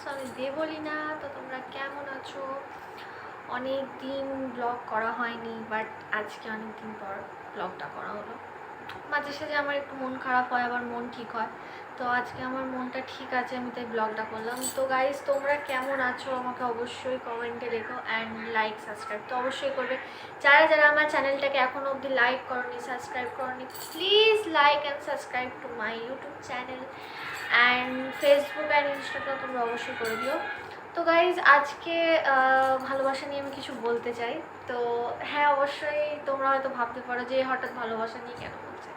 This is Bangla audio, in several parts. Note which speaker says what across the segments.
Speaker 1: সো আমি বলি না। তো তোমরা কেমন আছো? অনেক দিন ব্লগ করা হয়নি, বাট আজকে অনেক দিন পর ব্লগটা করা হলো। মাঝে সাঝে আমার একটু মন খারাপ হয়, আবার মন ঠিক হয়। তো আজকে আমার মনটা ঠিক আছে, আমি তাই ব্লগটা করলাম। তো গাইজ, তোমরা কেমন আছো আমাকে অবশ্যই কমেন্টে লেখো, অ্যান্ড লাইক সাবস্ক্রাইব তো অবশ্যই করবে। যারা যারা আমার চ্যানেলটাকে এখনও অবধি লাইক করনি, সাবস্ক্রাইব করনি, please like and subscribe to my YouTube channel and Facebook and Instagram তোমরা অবশ্যই করে দিও। তো গাইজ, আজকে ভালোবাসা নিয়ে আমি কিছু বলতে চাই। তো হ্যাঁ, অবশ্যই তোমরা হয়তো ভাবতে পারো যে হঠাৎ ভালোবাসা নিয়ে কেন বলছে।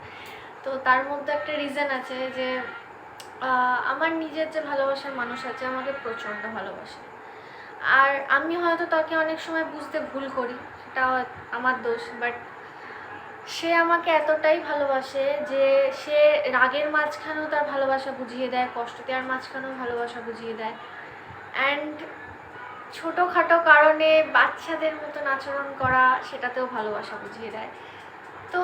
Speaker 1: তো তার মধ্যে একটা রিজন আছে যে আমার নিজের যে ভালোবাসার মানুষ আছে আমাকে প্রচণ্ড ভালোবাসে। আর আমি হয়তো তাকে অনেক সময় বুঝতে ভুল করি, সেটা আমার দোষ। বাট সে আমাকে এতটাই ভালোবাসে যে সে রাগের মাঝখানেও তার ভালোবাসা বুঝিয়ে দেয়, কষ্ট দেওয়ার মাঝখানেও ভালোবাসা বুঝিয়ে দেয়, অ্যান্ড ছোটোখাটো কারণে বাচ্চাদের মতন আচরণ করা, সেটাতেও ভালোবাসা বুঝিয়ে দেয়। তো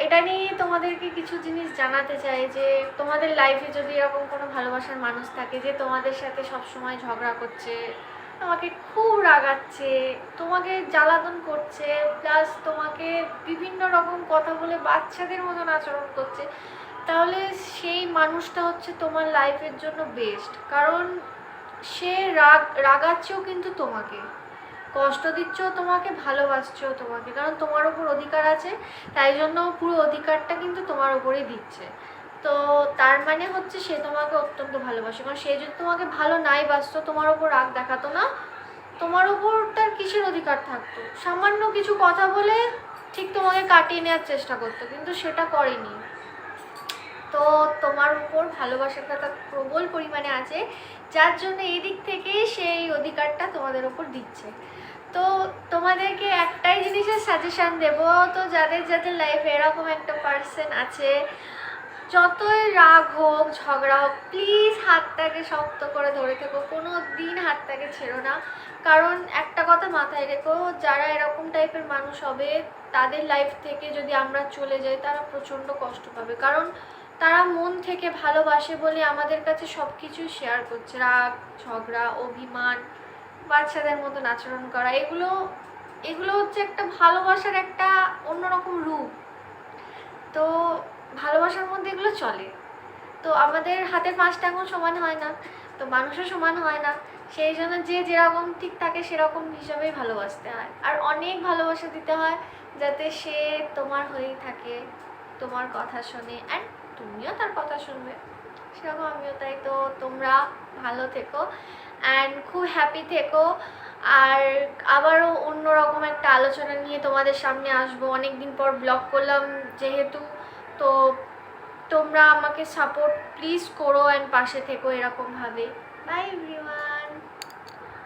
Speaker 1: এটা নিয়ে তোমাদেরকে কিছু জিনিস জানাতে চাই যে তোমাদের লাইফে যদি এরকম কোনো ভালোবাসার মানুষ থাকে যে তোমাদের সাথে সবসময় ঝগড়া করছে, তোমাকে খুব রাগাচ্ছে, তোমাকে জ্বালাতন করছে, প্লাস তোমাকে বিভিন্ন রকম কথা বলে বাচ্চাদের মতন আচরণ করছে, তাহলে সেই মানুষটা হচ্ছে তোমার লাইফের জন্য বেস্ট। কারণ সে রাগাচ্ছেও কিন্তু তোমাকে, কষ্ট দিচ্ছেও তোমাকে, ভালোবাসছেও তোমাকে, কারণ তোমার ওপর অধিকার আছে, তাই জন্য পুরো অধিকারটা কিন্তু তোমার ওপরেই দিচ্ছে। তো তার মানে হচ্ছে সে তোমাকে অত্যন্ত ভালোবাসে। কারণ সে যদি তোমাকে ভালো নাই বাসতো, তোমার ওপর রাগ দেখাতো না, তোমার ওপর তার কিসের অধিকার থাকতো? সামান্য কিছু কথা বলে ঠিক তোমাকে কাটিয়ে নেওয়ার চেষ্টা করতো, কিন্তু সেটা করেনি। তো তোমার উপর ভালোবাসাটা তার প্রবল পরিমাণে আছে, যার জন্য এই দিক থেকে সেই অধিকারটা তোমাদের ওপর দিচ্ছে। তো তোমাদেরকে একটাই জিনিসের সাজেশান দেব, তো যাদের যাদের লাইফে এরকম একটা পার্সন আছে, যতই রাগ হোক, ঝগড়া হোক, প্লিজ হাতটাকে শক্ত করে ধরে থেকো, কোনো দিন হাতটাকে ছেড়ো না। কারণ একটা কথা মাথায় রেখো, যারা এরকম টাইপের মানুষ হবে তাদের লাইফ থেকে যদি আমরা চলে যাই, তারা প্রচণ্ড কষ্ট পাবে। কারণ তারা মন থেকে ভালোবাসে বলে আমাদের কাছে সব কিছুই শেয়ার করছে। রাগ, ঝগড়া, অভিমান, বাচ্চাদের মতন আচরণ করা, এগুলো এগুলো হচ্ছে একটা ভালোবাসার একটা অন্যরকম রূপ। তো ভালোবাসার মধ্যে এগুলো চলে। তো আমাদের হাতের পাঁচটা আঙুল সমান হয় না, তো মানুষও সমান হয় না। সেই জন্য যে যেরকম ঠিক থাকে সেরকম হিসাবেই ভালোবাসতে হয়, আর অনেক ভালোবাসা দিতে হয় যাতে সে তোমার হয়েই থাকে, তোমার কথা শোনে, অ্যান্ড তুমিও তার কথা শুনবে, সেরকম আমিও তাই। তো তোমরা ভালো থেকো অ্যান্ড খুব হ্যাপি থেকো। আর আবারও অন্যরকম একটা আলোচনা নিয়ে তোমাদের সামনে আসবো। অনেক দিন পর ব্লগ করলাম যেহেতু, তো তোমরা আমাকে সাপোর্ট প্লিজ করো অ্যান্ড পাশে থেকো এরকমভাবে। By everyone.